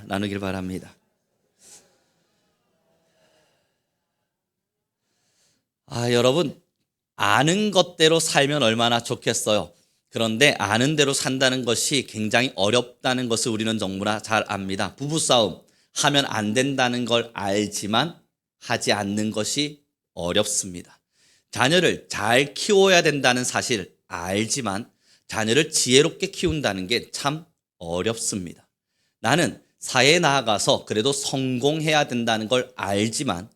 나누길 바랍니다. 여러분, 아는 것대로 살면 얼마나 좋겠어요. 그런데 아는 대로 산다는 것이 굉장히 어렵다는 것을 우리는 너무나 잘 압니다. 부부싸움 하면 안 된다는 걸 알지만 하지 않는 것이 어렵습니다. 자녀를 잘 키워야 된다는 사실 알지만 자녀를 지혜롭게 키운다는 게 참 어렵습니다. 나는 사회에 나아가서 그래도 성공해야 된다는 걸 알지만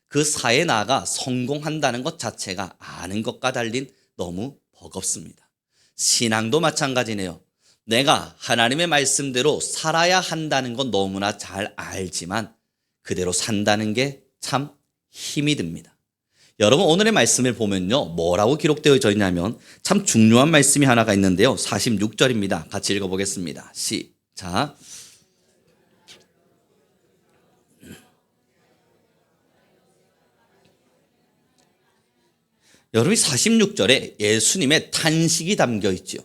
그 사회에 나아가 성공한다는 것 자체가 아는 것과 달린 너무 버겁습니다. 신앙도 마찬가지네요. 내가 하나님의 말씀대로 살아야 한다는 건 너무나 잘 알지만 그대로 산다는 게 참 힘이 듭니다. 여러분, 오늘의 말씀을 보면요, 뭐라고 기록되어져 있냐면 참 중요한 말씀이 하나가 있는데요. 46절입니다. 같이 읽어보겠습니다. 시작. 여러분, 46절에 예수님의 탄식이 담겨 있죠.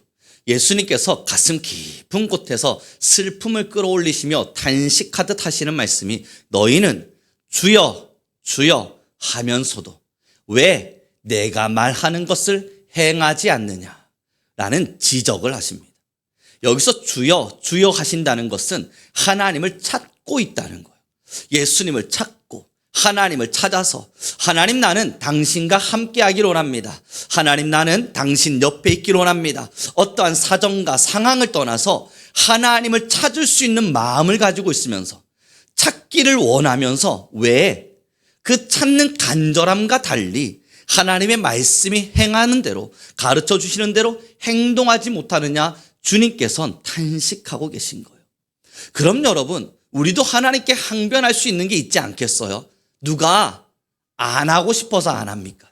예수님께서 가슴 깊은 곳에서 슬픔을 끌어올리시며 탄식하듯 하시는 말씀이 너희는 주여 주여 하면서도 왜 내가 말하는 것을 행하지 않느냐라는 지적을 하십니다. 여기서 주여 주여 하신다는 것은 하나님을 찾고 있다는 거예요. 예수님을 찾고 하나님을 찾아서 하나님, 나는 당신과 함께 하기를 원합니다. 하나님, 나는 당신 옆에 있기를 원합니다. 어떠한 사정과 상황을 떠나서 하나님을 찾을 수 있는 마음을 가지고 있으면서 찾기를 원하면서 왜 그 찾는 간절함과 달리 하나님의 말씀이 행하는 대로, 가르쳐 주시는 대로 행동하지 못하느냐, 주님께서는 탄식하고 계신 거예요. 그럼 여러분, 우리도 하나님께 항변할 수 있는 게 있지 않겠어요? 누가 안 하고 싶어서 안 합니까?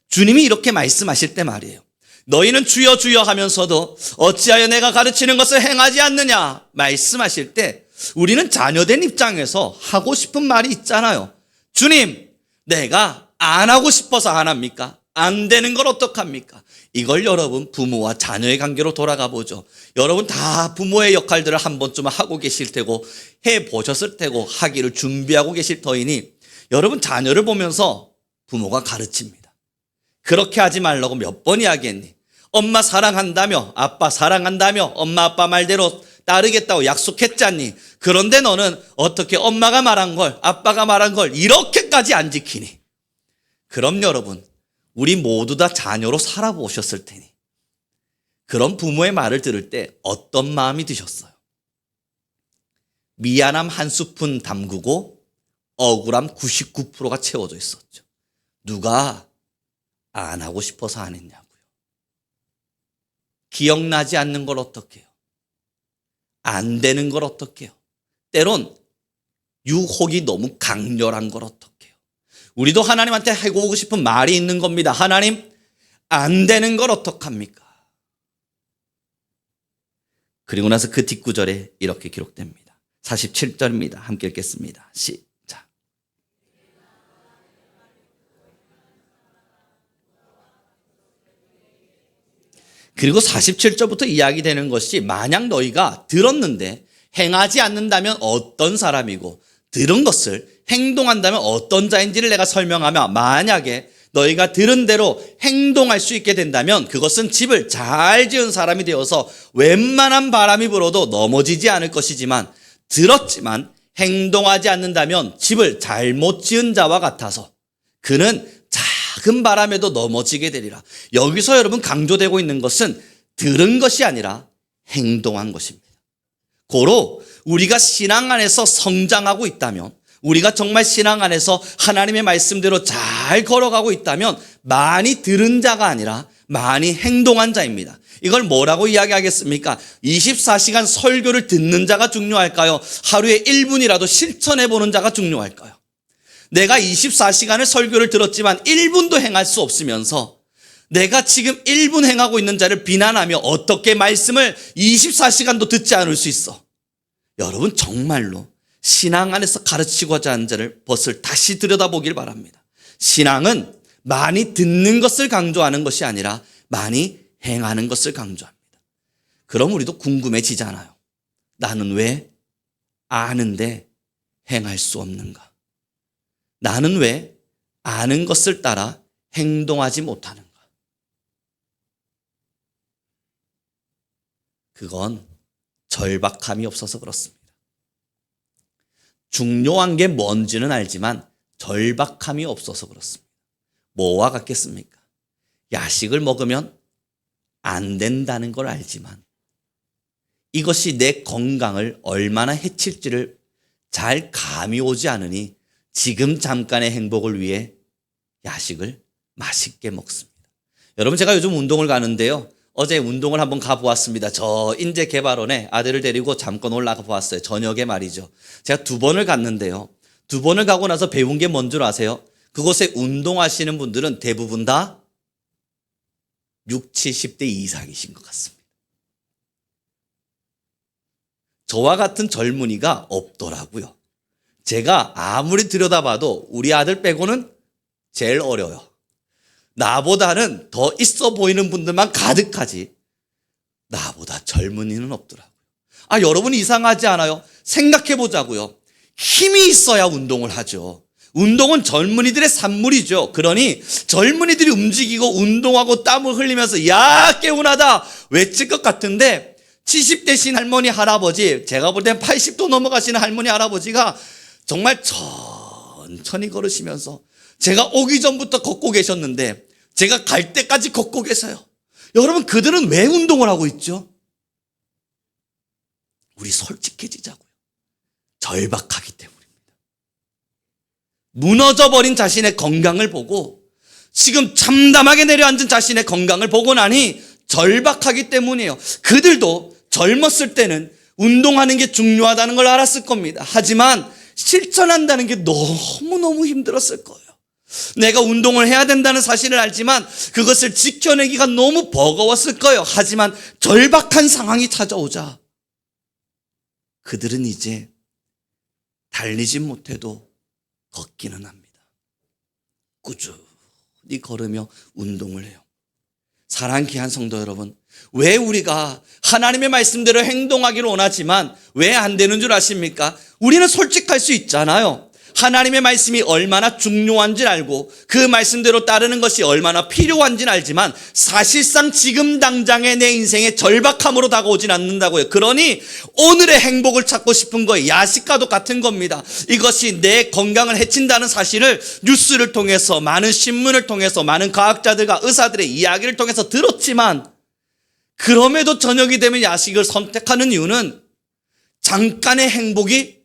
주님이 이렇게 말씀하실 때 말이에요. 너희는 주여 주여 하면서도 어찌하여 내가 가르치는 것을 행하지 않느냐 말씀하실 때 우리는 자녀된 입장에서 하고 싶은 말이 있잖아요. 주님, 내가 안 하고 싶어서 안 합니까? 안 되는 걸 어떡합니까? 이걸 여러분, 부모와 자녀의 관계로 돌아가 보죠. 여러분 다 부모의 역할들을 한 번쯤 하고 계실 테고 해보셨을 테고 하기를 준비하고 계실 터이니 여러분, 자녀를 보면서 부모가 가르칩니다. 그렇게 하지 말라고 몇 번 이야기했니? 엄마 사랑한다며, 아빠 사랑한다며, 엄마 아빠 말대로 따르겠다고 약속했잖니. 그런데 너는 어떻게 엄마가 말한 걸, 아빠가 말한 걸 이렇게까지 안 지키니? 그럼 여러분, 우리 모두 다 자녀로 살아보셨을 테니 그런 부모의 말을 들을 때 어떤 마음이 드셨어요? 미안함 한 스푼 담그고 억울함 99%가 채워져 있었죠. 누가 안 하고 싶어서 안 했냐고요. 기억나지 않는 걸 어떡해요? 안 되는 걸 어떡해요? 때론 유혹이 너무 강렬한 걸 어떡해요? 우리도 하나님한테 해보고 싶은 말이 있는 겁니다. 하나님, 안 되는 걸 어떡합니까? 그리고 나서 그 뒷구절에 이렇게 기록됩니다. 47절입니다. 함께 읽겠습니다. 시작. 그리고 47절부터 이야기되는 것이 만약 너희가 들었는데 행하지 않는다면 어떤 사람이고 들은 것을 행동한다면 어떤 자인지를 내가 설명하며 만약에 너희가 들은 대로 행동할 수 있게 된다면 그것은 집을 잘 지은 사람이 되어서 웬만한 바람이 불어도 넘어지지 않을 것이지만 들었지만 행동하지 않는다면 집을 잘못 지은 자와 같아서 그는 작은 바람에도 넘어지게 되리라. 여기서 여러분 강조되고 있는 것은 들은 것이 아니라 행동한 것입니다. 고로 우리가 신앙 안에서 성장하고 있다면, 우리가 정말 신앙 안에서 하나님의 말씀대로 잘 걸어가고 있다면 많이 들은 자가 아니라 많이 행동한 자입니다. 이걸 뭐라고 이야기하겠습니까? 24시간 설교를 듣는 자가 중요할까요? 하루에 1분이라도 실천해보는 자가 중요할까요? 내가 24시간을 설교를 들었지만 1분도 행할 수 없으면서 내가 지금 1분 행하고 있는 자를 비난하며 어떻게 말씀을 24시간도 듣지 않을 수 있어? 여러분, 정말로 신앙 안에서 가르치고자 하는 자를 벗을 다시 들여다보길 바랍니다. 신앙은 많이 듣는 것을 강조하는 것이 아니라 많이 행하는 것을 강조합니다. 그럼 우리도 궁금해지잖아요. 나는 왜 아는데 행할 수 없는가? 나는 왜 아는 것을 따라 행동하지 못하는가? 그건 절박함이 없어서 그렇습니다. 중요한 게 뭔지는 알지만 절박함이 없어서 그렇습니다. 뭐와 같겠습니까? 야식을 먹으면 안 된다는 걸 알지만 이것이 내 건강을 얼마나 해칠지를 잘 감이 오지 않으니 지금 잠깐의 행복을 위해 야식을 맛있게 먹습니다. 여러분, 제가 요즘 운동을 가는데요. 어제 운동을 한번 가보았습니다. 저 인재개발원에 아들을 데리고 잠깐 올라가 보았어요. 저녁에 말이죠. 제가 2번을 갔는데요. 2번을 가고 나서 배운 게 뭔 줄 아세요? 그곳에 운동하시는 분들은 대부분 다 60, 70대 이상이신 것 같습니다. 저와 같은 젊은이가 없더라고요. 제가 아무리 들여다봐도 우리 아들 빼고는 제일 어려요. 나보다는 더 있어 보이는 분들만 가득하지 나보다 젊은이는 없더라고요. 여러분 이상하지 않아요? 생각해 보자고요. 힘이 있어야 운동을 하죠. 운동은 젊은이들의 산물이죠. 그러니 젊은이들이 움직이고 운동하고 땀을 흘리면서 야 개운하다 외칠 것 같은데 70대신 할머니 할아버지, 제가 볼 땐 80도 넘어가시는 할머니 할아버지가 정말 천천히 걸으시면서 제가 오기 전부터 걷고 계셨는데 제가 갈 때까지 걷고 계세요. 여러분, 그들은 왜 운동을 하고 있죠? 우리 솔직해지자고요. 절박하기 때문입니다. 무너져버린 자신의 건강을 보고 지금 참담하게 내려앉은 자신의 건강을 보고 나니 절박하기 때문이에요. 그들도 젊었을 때는 운동하는 게 중요하다는 걸 알았을 겁니다. 하지만 실천한다는 게 너무너무 힘들었을 거예요. 내가 운동을 해야 된다는 사실을 알지만 그것을 지켜내기가 너무 버거웠을 거예요. 하지만 절박한 상황이 찾아오자 그들은 이제 달리지 못해도 걷기는 합니다. 꾸준히 걸으며 운동을 해요. 사랑하는 귀한 성도 여러분, 왜 우리가 하나님의 말씀대로 행동하기를 원하지만 왜 안 되는 줄 아십니까? 우리는 솔직할 수 있잖아요. 하나님의 말씀이 얼마나 중요한지를 알고 그 말씀대로 따르는 것이 얼마나 필요한지는 알지만 사실상 지금 당장의 내 인생의 절박함으로 다가오진 않는다고요. 그러니 오늘의 행복을 찾고 싶은 거예요. 야식과도 같은 겁니다. 이것이 내 건강을 해친다는 사실을 뉴스를 통해서, 많은 신문을 통해서, 많은 과학자들과 의사들의 이야기를 통해서 들었지만 그럼에도 저녁이 되면 야식을 선택하는 이유는 잠깐의 행복이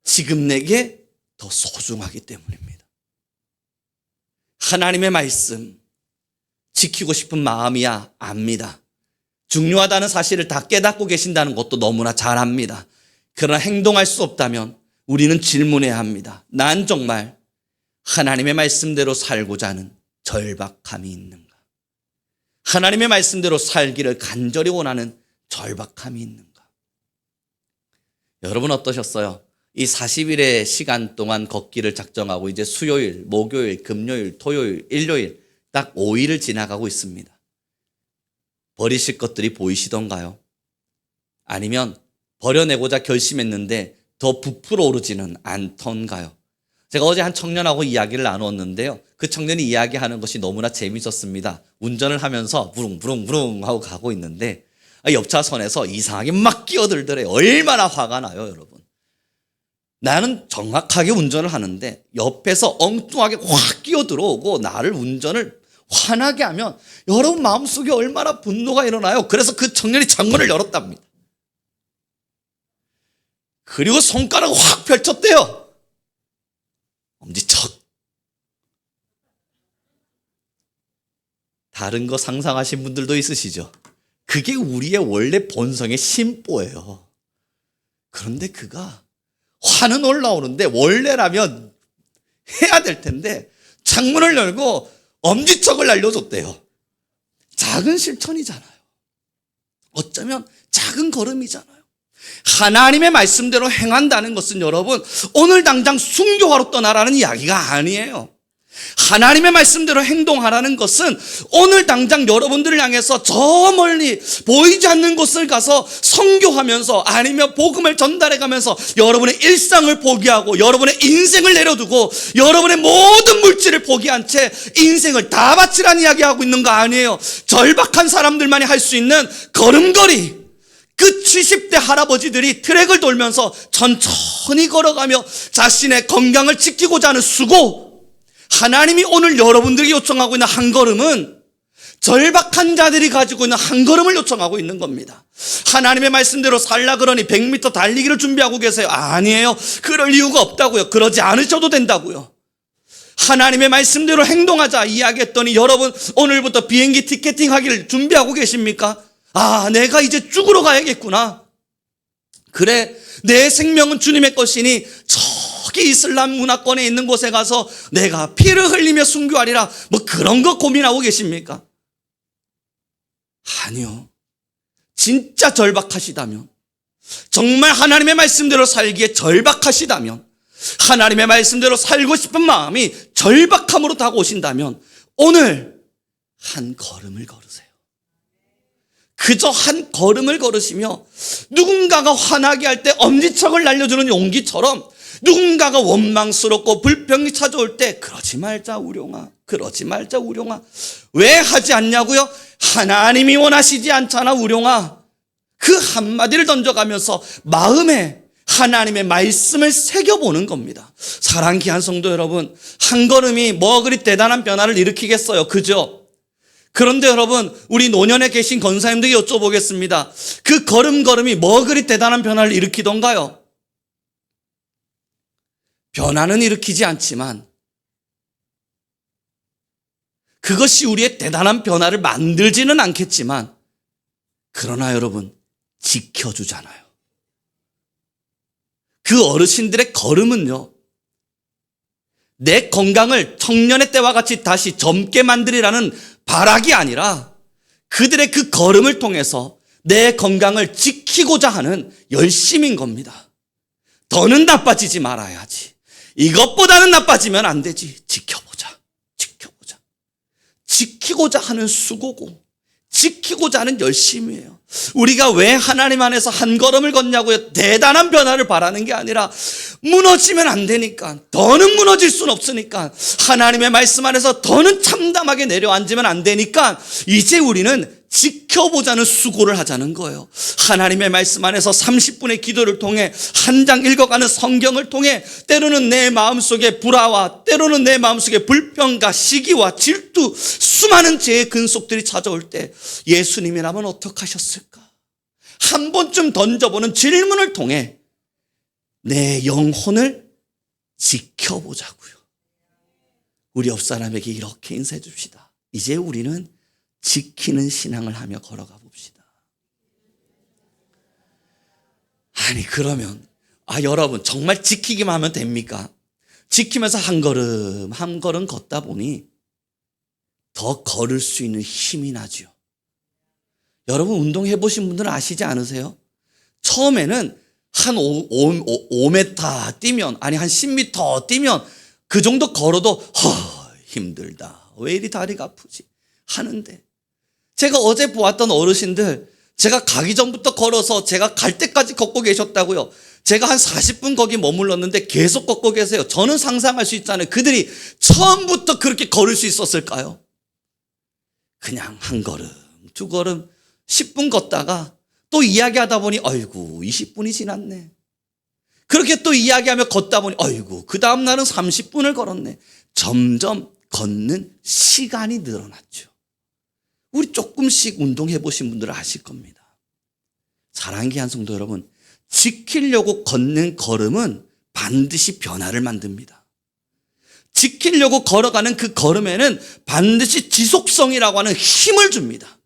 지금 내게 더 소중하기 때문입니다. 하나님의 말씀 지키고 싶은 마음이야 압니다. 중요하다는 사실을 다 깨닫고 계신다는 것도 너무나 잘 압니다. 그러나 행동할 수 없다면 우리는 질문해야 합니다. 난 정말 하나님의 말씀대로 살고자 하는 절박함이 있는가? 하나님의 말씀대로 살기를 간절히 원하는 절박함이 있는가? 여러분 어떠셨어요? 이 40일의 시간 동안 걷기를 작정하고 이제 수요일, 목요일, 금요일, 토요일, 일요일 딱 5일을 지나가고 있습니다. 버리실 것들이 보이시던가요? 아니면 버려내고자 결심했는데 더 부풀어 오르지는 않던가요? 제가 어제 한 청년하고 이야기를 나누었는데요. 그 청년이 이야기하는 것이 너무나 재밌었습니다. 운전을 하면서 부릉부릉부릉 하고 가고 있는데 옆차선에서 이상하게 막 끼어들더래요. 얼마나 화가 나요, 여러분. 나는 정확하게 운전을 하는데 옆에서 엉뚱하게 확 끼어들어오고 나를 운전을 화나게 하면 여러분 마음속에 얼마나 분노가 일어나요. 그래서 그 청년이 창문을 열었답니다. 그리고 손가락을 확 펼쳤대요. 엄지척. 다른 거 상상하신 분들도 있으시죠? 그게 우리의 원래 본성의 심보예요. 그런데 그가 화는 올라오는데 원래라면 해야 될 텐데 창문을 열고 엄지척을 날려줬대요. 작은 실천이잖아요. 어쩌면 작은 걸음이잖아요. 하나님의 말씀대로 행한다는 것은 여러분 오늘 당장 순교하러 떠나라는 이야기가 아니에요. 하나님의 말씀대로 행동하라는 것은 오늘 당장 여러분들을 향해서 저 멀리 보이지 않는 곳을 가서 선교하면서 아니면 복음을 전달해 가면서 여러분의 일상을 포기하고 여러분의 인생을 내려두고 여러분의 모든 물질을 포기한 채 인생을 다 바치라는 이야기하고 있는 거 아니에요. 절박한 사람들만이 할 수 있는 걸음걸이, 그 70대 할아버지들이 트랙을 돌면서 천천히 걸어가며 자신의 건강을 지키고자 하는 수고, 하나님이 오늘 여러분들에게 요청하고 있는 한 걸음은 절박한 자들이 가지고 있는 한 걸음을 요청하고 있는 겁니다. 하나님의 말씀대로 살라 그러니 100m 달리기를 준비하고 계세요? 아니에요. 그럴 이유가 없다고요. 그러지 않으셔도 된다고요. 하나님의 말씀대로 행동하자 이야기했더니 여러분 오늘부터 비행기 티켓팅 하기를 준비하고 계십니까? 아, 내가 이제 죽으러 가야겠구나. 그래, 내 생명은 주님의 것이니 저기 이슬람 문화권에 있는 곳에 가서 내가 피를 흘리며 순교하리라, 뭐 그런 거 고민하고 계십니까? 아니요. 진짜 절박하시다면, 정말 하나님의 말씀대로 살기에 절박하시다면, 하나님의 말씀대로 살고 싶은 마음이 절박함으로 다가오신다면 오늘 한 걸음을 걸으세요. 그저 한 걸음을 걸으시며 누군가가 화나게 할 때 엄지척을 날려주는 용기처럼 누군가가 원망스럽고 불평이 찾아올 때 그러지 말자 우룡아, 그러지 말자 우룡아. 왜 하지 않냐고요? 하나님이 원하시지 않잖아 우룡아. 그 한마디를 던져가면서 마음에 하나님의 말씀을 새겨보는 겁니다. 사랑 귀한 성도 여러분, 한 걸음이 뭐 그리 대단한 변화를 일으키겠어요, 그죠? 그런데 여러분, 우리 노년에 계신 권사님들에게 여쭤보겠습니다. 그 걸음걸음이 뭐 그리 대단한 변화를 일으키던가요? 변화는 일으키지 않지만 그것이 우리의 대단한 변화를 만들지는 않겠지만, 그러나 여러분 지켜주잖아요. 그 어르신들의 걸음은요, 내 건강을 청년의 때와 같이 다시 젊게 만들이라는 바락이 아니라 그들의 그 걸음을 통해서 내 건강을 지키고자 하는 열심인 겁니다. 더는 나빠지지 말아야지. 이것보다는 나빠지면 안 되지. 지켜보자. 지켜보자. 지키고자 하는 수고고 지키고자 하는 열심이에요. 우리가 왜 하나님 안에서 한 걸음을 걷냐고요? 대단한 변화를 바라는 게 아니라 무너지면 안 되니까, 더는 무너질 수는 없으니까, 하나님의 말씀 안에서 더는 참담하게 내려앉으면 안 되니까 이제 우리는 지켜보자는 수고를 하자는 거예요. 하나님의 말씀 안에서 30분의 기도를 통해 한 장 읽어가는 성경을 통해 때로는 내 마음속에 불화와 때로는 내 마음속에 불평과 시기와 질투, 수많은 죄의 근속들이 찾아올 때 예수님이라면 어떻게 하셨을까? 한 번쯤 던져보는 질문을 통해 내 영혼을 지켜보자고요. 우리 옆 사람에게 이렇게 인사해 줍시다. 이제 우리는 지키는 신앙을 하며 걸어가 봅시다. 아니 그러면 여러분 정말 지키기만 하면 됩니까? 지키면서 한 걸음 한 걸음 걷다 보니 더 걸을 수 있는 힘이 나죠. 여러분 운동해 보신 분들은 아시지 않으세요? 처음에는 한 5m 뛰면, 아니 한 10m 뛰면 그 정도 걸어도 힘들다, 왜 이리 다리가 아프지 하는데, 제가 어제 보았던 어르신들, 제가 가기 전부터 걸어서 제가 갈 때까지 걷고 계셨다고요. 제가 한 40분 거기 머물렀는데 계속 걷고 계세요. 저는 상상할 수 있잖아요. 그들이 처음부터 그렇게 걸을 수 있었을까요? 그냥 한 걸음 두 걸음 10분 걷다가 또 이야기하다 보니 아이고 20분이 지났네. 그렇게 또 이야기하며 걷다 보니 아이고 그 다음 날은 30분을 걸었네. 점점 걷는 시간이 늘어났죠. 우리 조금씩 운동해 보신 분들은 아실 겁니다. 사랑하는 귀한 성도 여러분, 지키려고 걷는 걸음은 반드시 변화를 만듭니다. 지키려고 걸어가는 그 걸음에는 반드시 지속성이라고 하는 힘을 줍니다.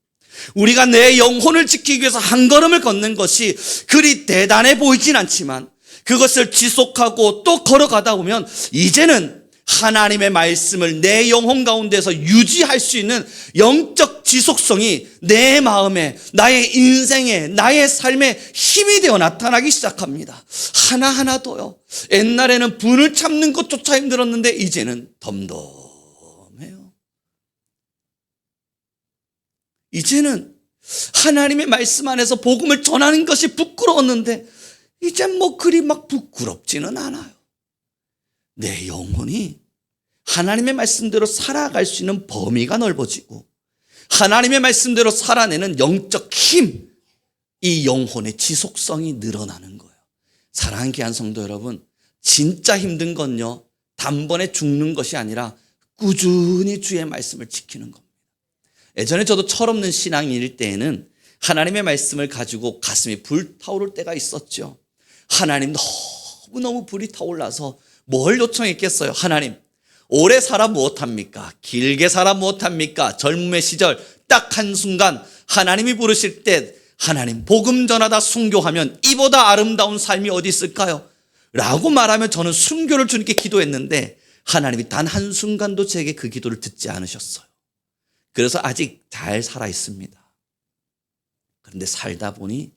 우리가 내 영혼을 지키기 위해서 한 걸음을 걷는 것이 그리 대단해 보이진 않지만 그것을 지속하고 또 걸어가다 보면 이제는 하나님의 말씀을 내 영혼 가운데서 유지할 수 있는 영적 지속성이 내 마음에, 나의 인생에, 나의 삶에 힘이 되어 나타나기 시작합니다. 하나하나 더요. 옛날에는 분을 참는 것조차 힘들었는데 이제는 덤덤 이제는 하나님의 말씀 안에서 복음을 전하는 것이 부끄러웠는데 이제 뭐 그리 막 부끄럽지는 않아요. 내 영혼이 하나님의 말씀대로 살아갈 수 있는 범위가 넓어지고 하나님의 말씀대로 살아내는 영적 힘, 이 영혼의 지속성이 늘어나는 거예요. 사랑하는 귀한 성도 여러분, 진짜 힘든 건요, 단번에 죽는 것이 아니라 꾸준히 주의 말씀을 지키는 겁니다. 예전에 저도 철없는 신앙인일 때에는 하나님의 말씀을 가지고 가슴이 불타오를 때가 있었죠. 하나님, 너무너무 불이 타올라서 뭘 요청했겠어요? 하나님, 오래 살아 무엇합니까? 길게 살아 무엇합니까? 젊음의 시절 딱 한순간 하나님이 부르실 때 하나님, 복음 전하다 순교하면 이보다 아름다운 삶이 어디 있을까요? 라고 말하면 저는 순교를 주님께 기도했는데 하나님이 단 한순간도 제게 그 기도를 듣지 않으셨어요. 그래서 아직 잘 살아 있습니다. 그런데 살다 보니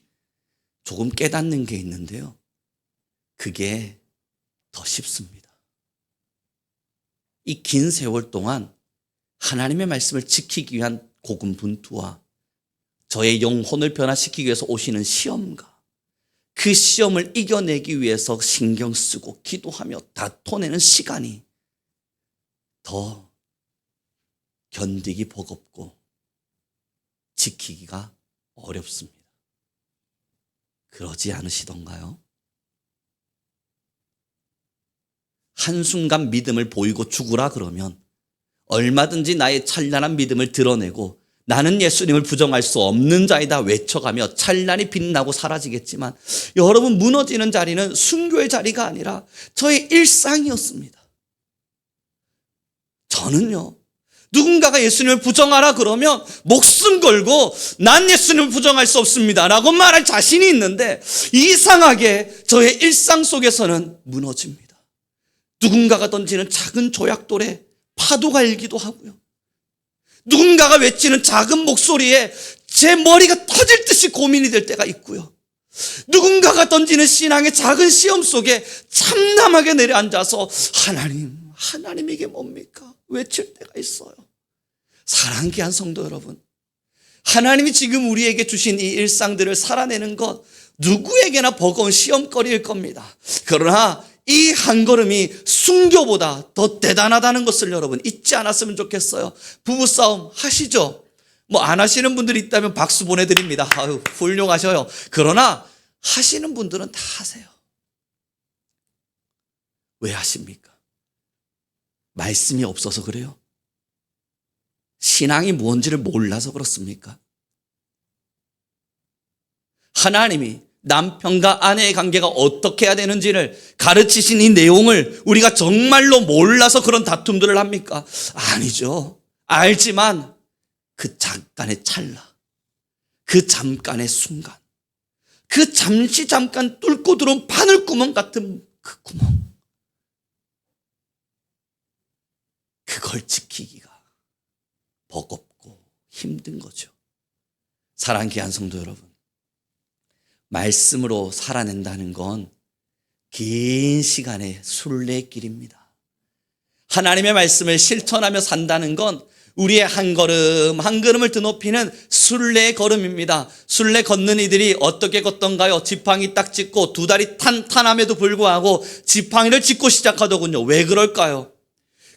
조금 깨닫는 게 있는데요, 그게 더 쉽습니다. 이 긴 세월 동안 하나님의 말씀을 지키기 위한 고군분투와 저의 영혼을 변화시키기 위해서 오시는 시험과 그 시험을 이겨내기 위해서 신경 쓰고 기도하며 다퉈내는 시간이 더 견디기 버겁고 지키기가 어렵습니다. 그러지 않으시던가요? 한순간 믿음을 보이고 죽으라 그러면 얼마든지 나의 찬란한 믿음을 드러내고 나는 예수님을 부정할 수 없는 자이다 외쳐가며 찬란히 빛나고 사라지겠지만, 여러분, 무너지는 자리는 순교의 자리가 아니라 저의 일상이었습니다. 저는요, 누군가가 예수님을 부정하라 그러면 목숨 걸고 난 예수님을 부정할 수 없습니다 라고 말할 자신이 있는데 이상하게 저의 일상 속에서는 무너집니다. 누군가가 던지는 작은 조약돌에 파도가 일기도 하고요, 누군가가 외치는 작은 목소리에 제 머리가 터질 듯이 고민이 될 때가 있고요, 누군가가 던지는 신앙의 작은 시험 속에 참담하게 내려앉아서 하나님 이게 뭡니까? 외칠 때가 있어요. 사랑하는 귀한 성도 여러분, 하나님이 지금 우리에게 주신 이 일상들을 살아내는 것 누구에게나 버거운 시험거리일 겁니다. 그러나 이 한 걸음이 순교보다 더 대단하다는 것을 여러분 잊지 않았으면 좋겠어요. 부부싸움 하시죠? 뭐 안 하시는 분들이 있다면 박수 보내드립니다. 아유, 훌륭하셔요. 그러나 하시는 분들은 다 하세요. 왜 하십니까? 말씀이 없어서 그래요? 신앙이 뭔지를 몰라서 그렇습니까? 하나님이 남편과 아내의 관계가 어떻게 해야 되는지를 가르치신 이 내용을 우리가 정말로 몰라서 그런 다툼들을 합니까? 아니죠. 알지만 그 잠깐의 찰나, 그 잠깐의 순간, 그 잠깐 뚫고 들어온 바늘구멍 같은 그 구멍, 그걸 지키기가 버겁고 힘든 거죠. 사랑하는 귀한 성도 여러분, 말씀으로 살아낸다는 건 긴 시간의 순례길입니다. 하나님의 말씀을 실천하며 산다는 건 우리의 한 걸음 한 걸음을 드높이는 순례의 걸음입니다. 순례 걷는 이들이 어떻게 걷던가요? 지팡이 딱 짚고 두 다리 탄탄함에도 불구하고 지팡이를 짚고 시작하더군요. 왜 그럴까요?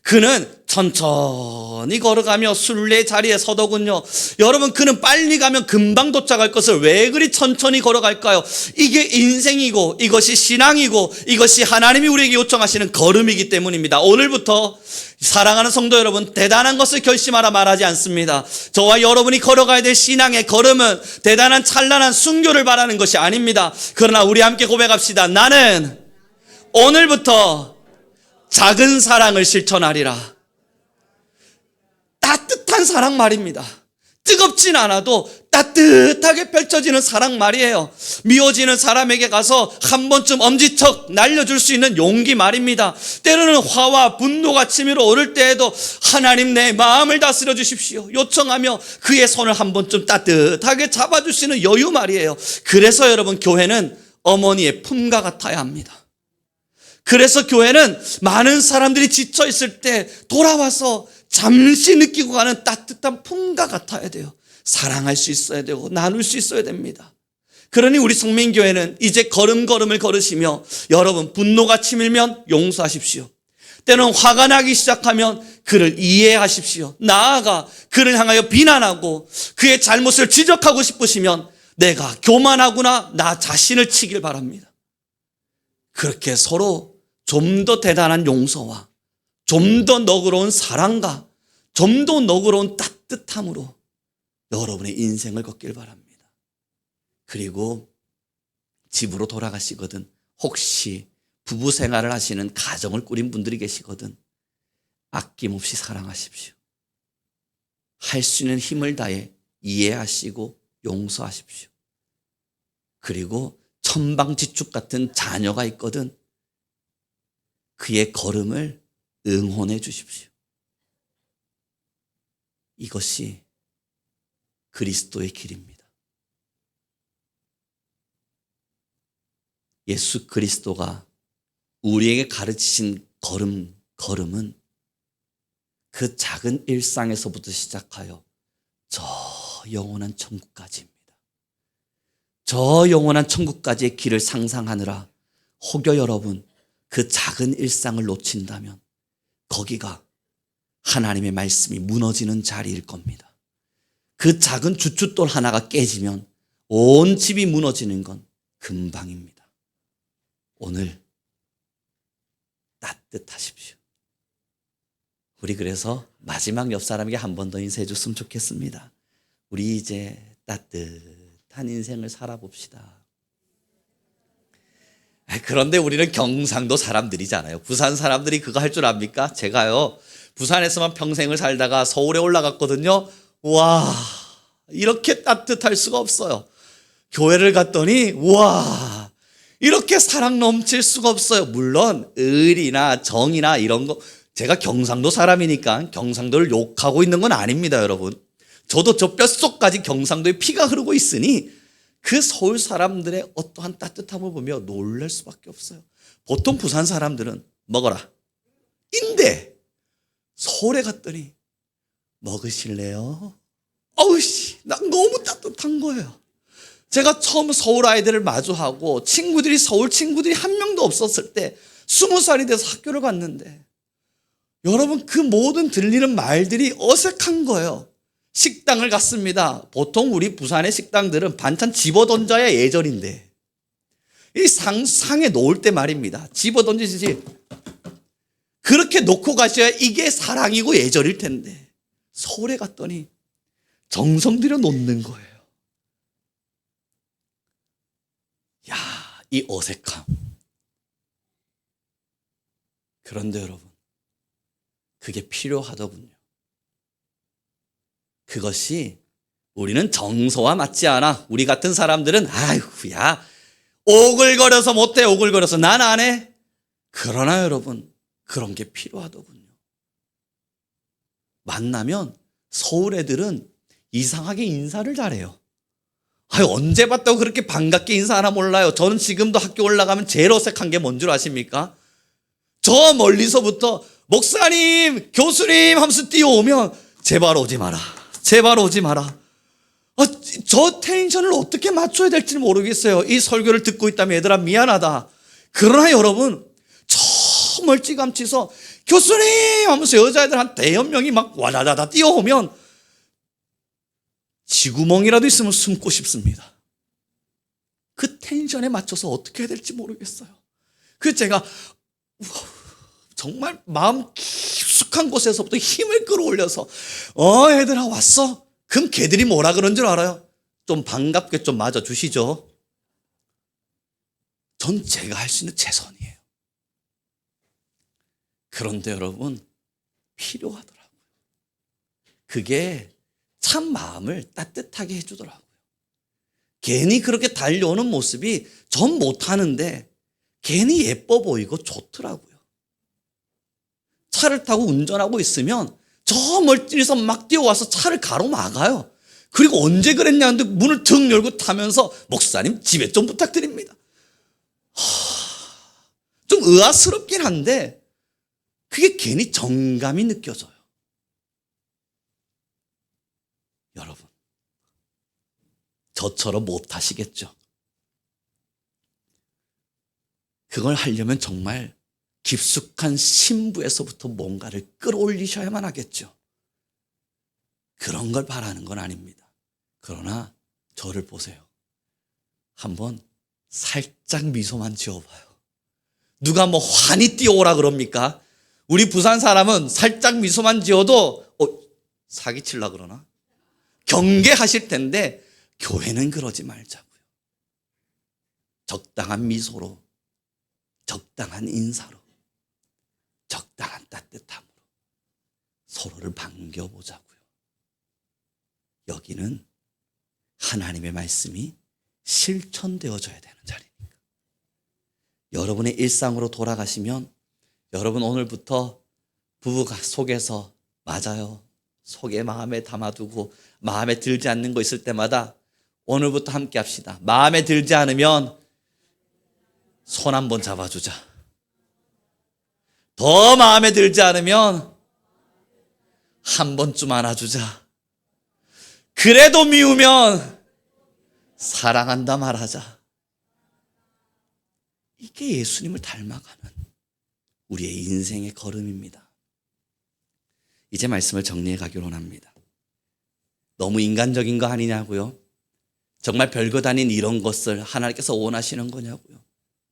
그는 천천히 걸어가며 순례의 자리에 서더군요. 여러분, 그는 빨리 가면 금방 도착할 것을 왜 그리 천천히 걸어갈까요? 이게 인생이고 이것이 신앙이고 이것이 하나님이 우리에게 요청하시는 걸음이기 때문입니다. 오늘부터 사랑하는 성도 여러분, 대단한 것을 결심하라 말하지 않습니다. 저와 여러분이 걸어가야 될 신앙의 걸음은 대단한 찬란한 순교를 바라는 것이 아닙니다. 그러나 우리 함께 고백합시다. 나는 오늘부터 작은 사랑을 실천하리라. 따뜻한 사랑 말입니다. 뜨겁진 않아도 따뜻하게 펼쳐지는 사랑 말이에요. 미워지는 사람에게 가서 한 번쯤 엄지척 날려줄 수 있는 용기 말입니다. 때로는 화와 분노가 치밀어 오를 때에도 하나님, 내 마음을 다스려 주십시오 요청하며 그의 손을 한 번쯤 따뜻하게 잡아주시는 여유 말이에요. 그래서 여러분, 교회는 어머니의 품과 같아야 합니다. 그래서 교회는 많은 사람들이 지쳐 있을 때 돌아와서 잠시 느끼고 가는 따뜻한 품과 같아야 돼요. 사랑할 수 있어야 되고 나눌 수 있어야 됩니다. 그러니 우리 성민교회는 이제 걸음걸음을 걸으시며 여러분 분노가 치밀면 용서하십시오. 때는 화가 나기 시작하면 그를 이해하십시오. 나아가 그를 향하여 비난하고 그의 잘못을 지적하고 싶으시면 내가 교만하구나 나 자신을 치길 바랍니다. 그렇게 서로 좀 더 대단한 용서와 좀 더 너그러운 사랑과 좀 더 너그러운 따뜻함으로 여러분의 인생을 걷길 바랍니다. 그리고 집으로 돌아가시거든 혹시 부부 생활을 하시는 가정을 꾸린 분들이 계시거든 아낌없이 사랑하십시오. 할 수 있는 힘을 다해 이해하시고 용서하십시오. 그리고 천방지축 같은 자녀가 있거든 그의 걸음을 응원해 주십시오. 이것이 그리스도의 길입니다. 예수 그리스도가 우리에게 가르치신 걸음은 그 작은 일상에서부터 시작하여 저 영원한 천국까지입니다. 저 영원한 천국까지의 길을 상상하느라 혹여 여러분 그 작은 일상을 놓친다면 거기가 하나님의 말씀이 무너지는 자리일 겁니다. 그 작은 주춧돌 하나가 깨지면 온 집이 무너지는 건 금방입니다. 오늘 따뜻하십시오. 우리 그래서 마지막 옆 사람에게 한 번 더 인사해 줬으면 좋겠습니다. 우리 이제 따뜻한 인생을 살아봅시다. 그런데 우리는 경상도 사람들이잖아요. 부산 사람들이 그거 할 줄 압니까? 제가요 부산에서만 평생을 살다가 서울에 올라갔거든요. 와 이렇게 따뜻할 수가 없어요. 교회를 갔더니 와 이렇게 사랑 넘칠 수가 없어요. 물론 의리나 정이나 이런 거 제가 경상도 사람이니까 경상도를 욕하고 있는 건 아닙니다, 여러분. 저도 저 뼛속까지 경상도에 피가 흐르고 있으니 그 서울 사람들의 어떠한 따뜻함을 보며 놀랄 수밖에 없어요. 보통 부산 사람들은 먹어라 인데 서울에 갔더니 먹으실래요? 어우씨 나 너무 따뜻한 거예요. 제가 처음 서울 아이들을 마주하고 서울 친구들이 한 명도 없었을 때 20살이 돼서 학교를 갔는데 여러분 그 모든 들리는 말들이 어색한 거예요. 식당을 갔습니다. 보통 우리 부산의 식당들은 반찬 집어던져야 예절인데 이 상에 놓을 때 말입니다. 집어던지듯이 그렇게 놓고 가셔야 이게 사랑이고 예절일 텐데 서울에 갔더니 정성 들여 놓는 거예요. 야, 이 어색함. 그런데 여러분 그게 필요하더군요. 그것이 우리는 정서와 맞지 않아. 우리 같은 사람들은 아이고야 오글거려서 못해 오글거려서 난 안 해. 그러나 여러분 그런 게 필요하더군요. 만나면 서울 애들은 이상하게 인사를 잘해요. 언제 봤다고 그렇게 반갑게 인사하나 몰라요. 저는 지금도 학교 올라가면 제일 어색한 게 뭔 줄 아십니까? 저 멀리서부터 목사님, 교수님 하면서 뛰어오면 제발 오지 마라. 제발 오지 마라. 저 텐션을 어떻게 맞춰야 될지 모르겠어요. 이 설교를 듣고 있다면 얘들아 미안하다. 그러나 여러분 저 멀찌감치서 교수님 하면서 여자애들 한 대여 명이 막 와다다다 뛰어오면 쥐구멍이라도 있으면 숨고 싶습니다. 그 텐션에 맞춰서 어떻게 해야 될지 모르겠어요. 그래서 제가 정말 마음 깊숙한 곳에서부터 힘을 끌어올려서 얘들아 왔어? 그럼 걔들이 뭐라 그런 줄 알아요? 좀 반갑게 좀 맞아주시죠. 전 제가 할 수 있는 최선이에요. 그런데 여러분 필요하더라고요. 그게 참 마음을 따뜻하게 해주더라고요. 괜히 그렇게 달려오는 모습이 전 못하는데 괜히 예뻐 보이고 좋더라고요. 차를 타고 운전하고 있으면 저 멀리서 막 뛰어와서 차를 가로막아요. 그리고 언제 그랬냐는데 문을 턱 열고 타면서 목사님 집에 좀 부탁드립니다. 좀 의아스럽긴 한데 그게 괜히 정감이 느껴져요. 여러분 저처럼 못 하시겠죠. 그걸 하려면 정말 깊숙한 신부에서부터 뭔가를 끌어올리셔야만 하겠죠. 그런 걸 바라는 건 아닙니다. 그러나 저를 보세요. 한번 살짝 미소만 지어봐요. 누가 뭐 환히 뛰어오라 그럽니까? 우리 부산 사람은 살짝 미소만 지어도 사기칠라 그러나? 경계하실 텐데 교회는 그러지 말자고요. 적당한 미소로, 적당한 인사로, 적당한 따뜻함으로 서로를 반겨보자고요. 여기는 하나님의 말씀이 실천되어져야 되는 자리니까. 여러분의 일상으로 돌아가시면 여러분 오늘부터 부부가 속에서 맞아요. 속에 마음에 담아두고 마음에 들지 않는 거 있을 때마다 오늘부터 함께 합시다. 마음에 들지 않으면 손 한번 잡아주자. 더 마음에 들지 않으면 한 번쯤 안아주자. 그래도 미우면 사랑한다 말하자. 이게 예수님을 닮아가는 우리의 인생의 걸음입니다. 이제 말씀을 정리해 가기로 합니다. 너무 인간적인 거 아니냐고요? 정말 별것 아닌 이런 것을 하나님께서 원하시는 거냐고요?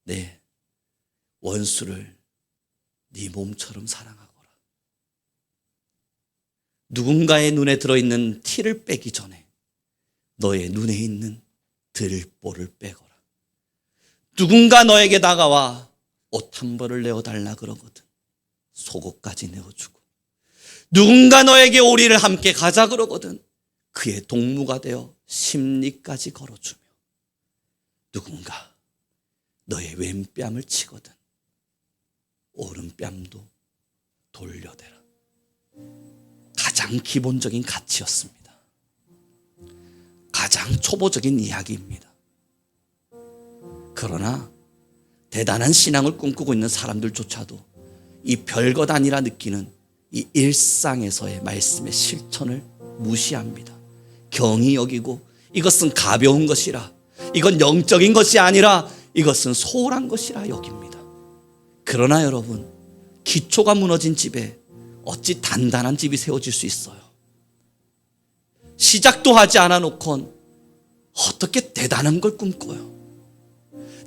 네, 원수를 네 몸처럼 사랑하거라. 누군가의 눈에 들어있는 티를 빼기 전에 너의 눈에 있는 들보를 빼거라. 누군가 너에게 다가와 옷 한 벌을 내어달라 그러거든 속옷까지 내어주고, 누군가 너에게 오리를 함께 가자 그러거든 그의 동무가 되어 심리까지 걸어주며, 누군가 너의 왼뺨을 치거든 오른뺨도 돌려대라. 가장 기본적인 가치였습니다. 가장 초보적인 이야기입니다. 그러나 대단한 신앙을 꿈꾸고 있는 사람들조차도 이 별것 아니라 느끼는 이 일상에서의 말씀의 실천을 무시합니다. 경히 여기고 이것은 가벼운 것이라, 이건 영적인 것이 아니라 이것은 소홀한 것이라 여깁니다. 그러나 여러분, 기초가 무너진 집에 어찌 단단한 집이 세워질 수 있어요? 시작도 하지 않아 놓곤 어떻게 대단한 걸 꿈꿔요?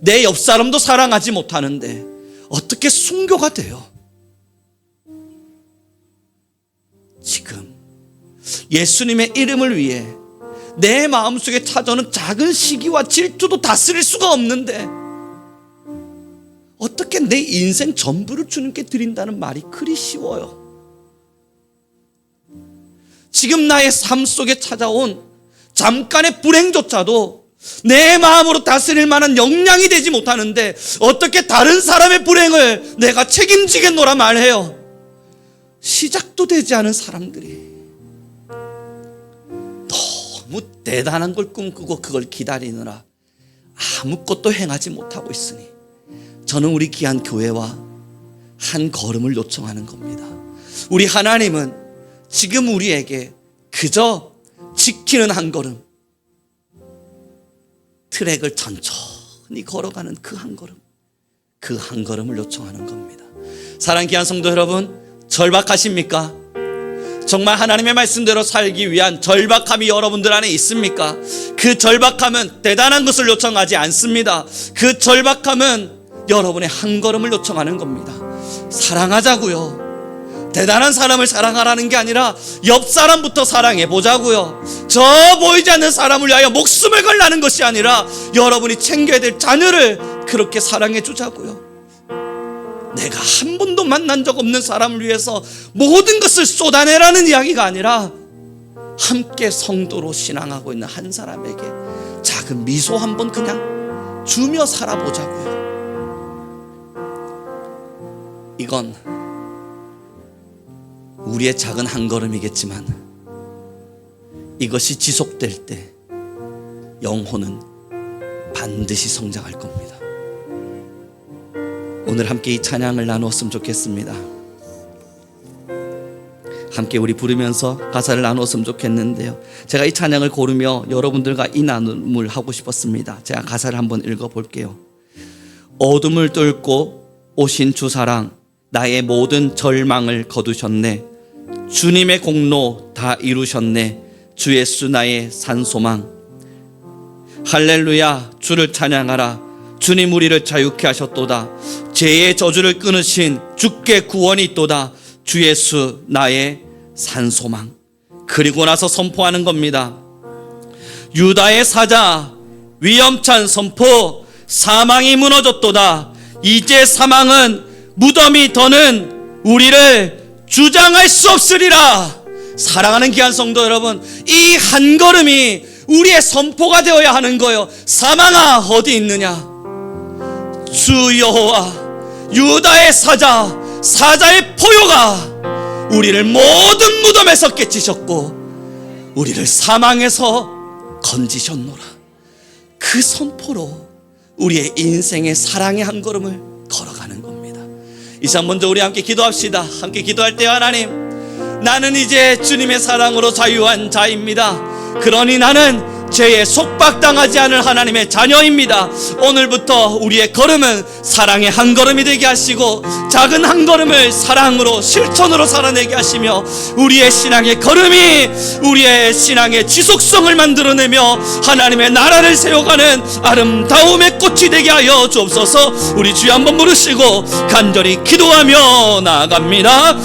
내 옆 사람도 사랑하지 못하는데 어떻게 순교가 돼요? 지금 예수님의 이름을 위해 내 마음속에 찾아오는 작은 시기와 질투도 다스릴 수가 없는데 어떻게 내 인생 전부를 주님께 드린다는 말이 그리 쉬워요? 지금 나의 삶 속에 찾아온 잠깐의 불행조차도 내 마음으로 다스릴 만한 역량이 되지 못하는데 어떻게 다른 사람의 불행을 내가 책임지겠노라 말해요? 시작도 되지 않은 사람들이 너무 대단한 걸 꿈꾸고 그걸 기다리느라 아무것도 행하지 못하고 있으니 저는 우리 귀한 교회와 한 걸음을 요청하는 겁니다. 우리 하나님은 지금 우리에게 그저 지키는 한 걸음, 트랙을 천천히 걸어가는 그 한 걸음, 그 한 걸음을 요청하는 겁니다. 사랑하는 귀한 성도 여러분, 절박하십니까? 정말 하나님의 말씀대로 살기 위한 절박함이 여러분들 안에 있습니까? 그 절박함은 대단한 것을 요청하지 않습니다. 그 절박함은 여러분의 한 걸음을 요청하는 겁니다. 사랑하자고요. 대단한 사람을 사랑하라는 게 아니라 옆 사람부터 사랑해 보자고요. 저 보이지 않는 사람을 위하여 목숨을 걸라는 것이 아니라 여러분이 챙겨야 될 자녀를 그렇게 사랑해 주자고요. 내가 한 번도 만난 적 없는 사람을 위해서 모든 것을 쏟아내라는 이야기가 아니라 함께 성도로 신앙하고 있는 한 사람에게 작은 미소 한 번 그냥 주며 살아보자고요. 이건 우리의 작은 한 걸음이겠지만 이것이 지속될 때 영혼은 반드시 성장할 겁니다. 오늘 함께 이 찬양을 나누었으면 좋겠습니다. 함께 우리 부르면서 가사를 나눴으면 좋겠는데요. 제가 이 찬양을 고르며 여러분들과 이 나눔을 하고 싶었습니다. 제가 가사를 한번 읽어볼게요. 어둠을 뚫고 오신 주 사랑, 나의 모든 절망을 거두셨네. 주님의 공로 다 이루셨네. 주 예수 나의 산소망. 할렐루야, 주를 찬양하라. 주님 우리를 자유케 하셨도다. 죄의 저주를 끊으신 주께 구원이 있도다. 주 예수 나의 산소망. 그리고 나서 선포하는 겁니다. 유다의 사자 위험찬 선포. 사망이 무너졌도다. 이제 사망은 무덤이 더는 우리를 주장할 수 없으리라. 사랑하는 귀한 성도 여러분, 이 한 걸음이 우리의 선포가 되어야 하는 거예요. 사망아 어디 있느냐? 주 여호와 유다의 사자, 사자의 포효가 우리를 모든 무덤에서 깨치셨고 우리를 사망에서 건지셨노라. 그 선포로 우리의 인생의 사랑의 한 걸음을 걸어가는 겁니다. 이 시간 먼저 우리 함께 기도합시다. 함께 기도할 때 하나님, 나는 이제 주님의 사랑으로 자유한 자입니다. 그러니 나는 죄에 속박당하지 않을 하나님의 자녀입니다. 오늘부터 우리의 걸음은 사랑의 한 걸음이 되게 하시고 작은 한 걸음을 사랑으로 실천으로 살아내게 하시며 우리의 신앙의 걸음이 우리의 신앙의 지속성을 만들어내며 하나님의 나라를 세워가는 아름다움의 꽃이 되게 하여 주옵소서. 우리 주여 한번 부르시고 간절히 기도하며 나아갑니다.